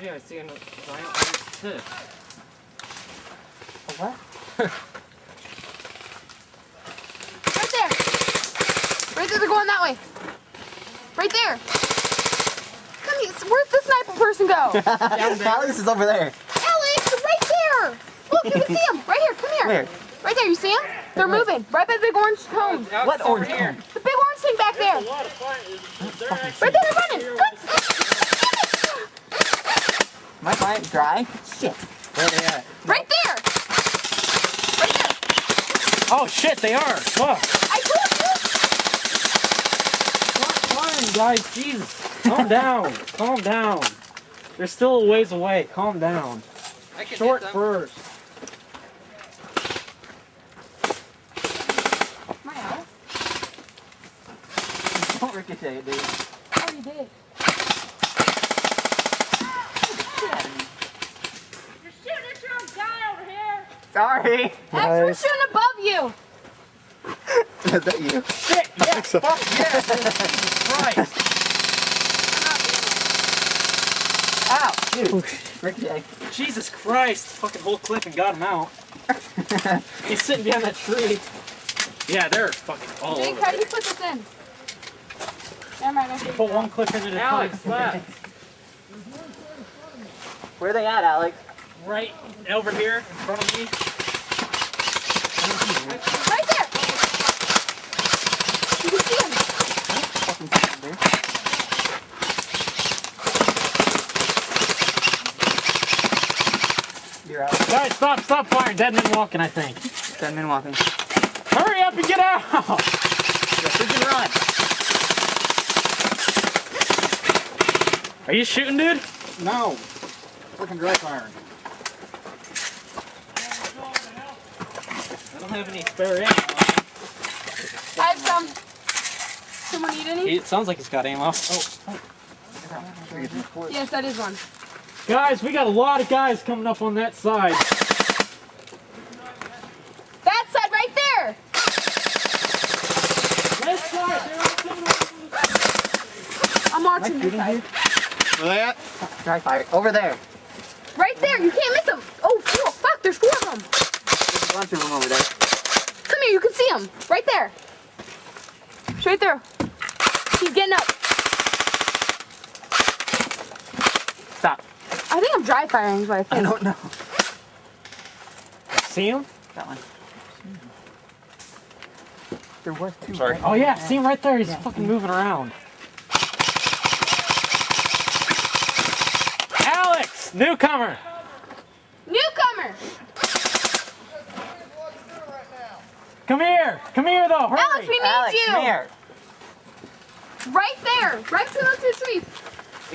tree, I see a giant orange tip. A what? Right there. Right there, they're going that way. Right there. Come here. Where'd the sniper person go? Alex is over there. Alex, right there. Look, you can see him. Right here, come here. Where? Right there, you see him? They're moving. Right by the big orange cone. What orange cone? The big orange thing back there. Right there, they're running. Good. My client dry? Shit. Where are they at? Right there. Right there. Oh shit, they are. Fuck. I told Stop firing, guys. Jesus. Calm down. Calm down. They're still a ways away. Calm down. Short first. My out. Don't ricochet it, dude. Oh, you did. You're shooting at your own guy over here. Sorry. X, we're shooting above you. Is that you? Shit, yes, fuck yes. Jesus Christ. Ow, dude. Ricochet. Jesus Christ. Fucking whole clip and got him out. He's sitting behind that tree. Yeah, they're fucking all Jake, over. how do you put this in? Never mind, I see. Put one clip into the Alex, left. Where are they at, Alex? Right over here in front of me. Right there. You can see him. Fucking fucking dude. You're out. Guys, stop firing. Dead men walking, I think. 10 men walking. Hurry up and get out! Yes, we can run. Are you shooting, dude? No. Freaking dry firing. I don't have any spare ammo. I have some. Someone need any? It sounds like he's got ammo. Yes, that is one. Guys, we got a lot of guys coming up on that side. That side right there. This side, they're all coming up. I'm marching this side. Where they at? Dry fire. Over there. Right there. You can't miss them. Oh, fuck. There's 4 of them. There's a bunch of them over there. Come here. You can see them. Right there. It's right there. He's getting up. Stop. I think I'm dry firing is what I think. I don't know. See him? That one. There was 2. Sorry. Oh yeah, see him right there. He's fucking moving around. Alex, newcomer. Newcomer. Come here though. Hurry. Alex, we need Alex, you. come here. Right there. Right between those 2 trees.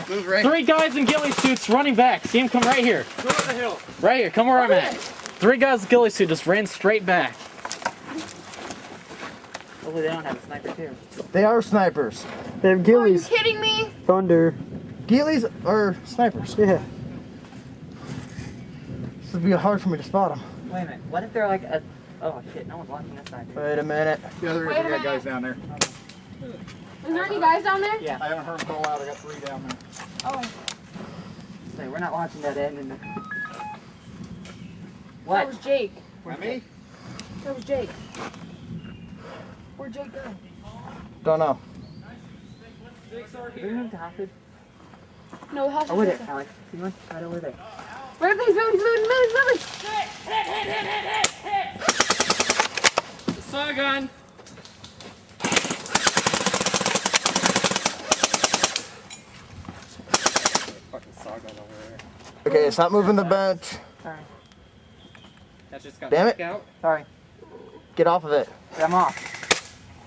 Move right. 3 guys in ghillie suits running back. See him come right here. Go up the hill. Right here. Come where I'm at. 3 guys in ghillie suit just ran straight back. Hopefully they don't have a sniper too. They are snipers. They have Are you ghillies. kidding me? Thunder. Ghillies are snipers. Yeah. This would be hard for me to spot them. Wait a minute. What if they're like a... Oh shit, no one's watching this side. Wait a minute. Yeah, there is. Wait a We got guys minute. down there. Is there any guys down there? Yeah. I haven't heard them call out. I got 3 down there. Oh. So we're not watching that end. And That what? was Jake. Not me? That was Jake. Where'd Jake go? Don't know. Did we move to hostage? No, the house Oh, wait, Alex. See one? Right over there. Where are they? He's moving, he's moving, he's moving, he's moving. Saw gun. Fucking saw gun over there. Okay, it's not moving the bench. Sorry. That just got Damn it. out. Sorry. Get off of it. I'm off.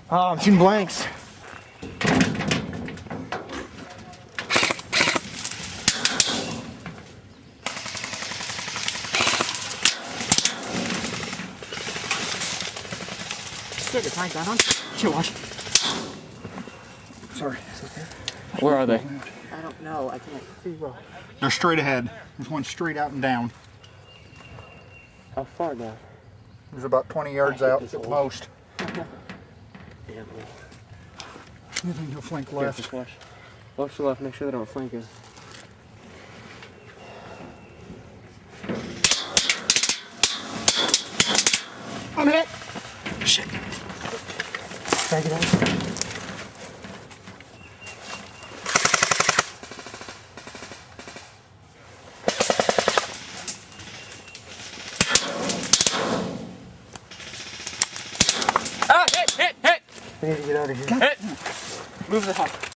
Oh, I'm shooting blanks. Shit, is my gun on? Shit, watch. Sorry. It's okay. Where are they? I don't know. I can't see well. They're straight ahead. There's one straight out and down. How far down? There's about 20 yards out at most. Damn. You think you'll flank left? Watch. Watch the left. Make sure they don't flank us. Take it in. Ah, hit! We need to get out of here. Hit! Move the hump.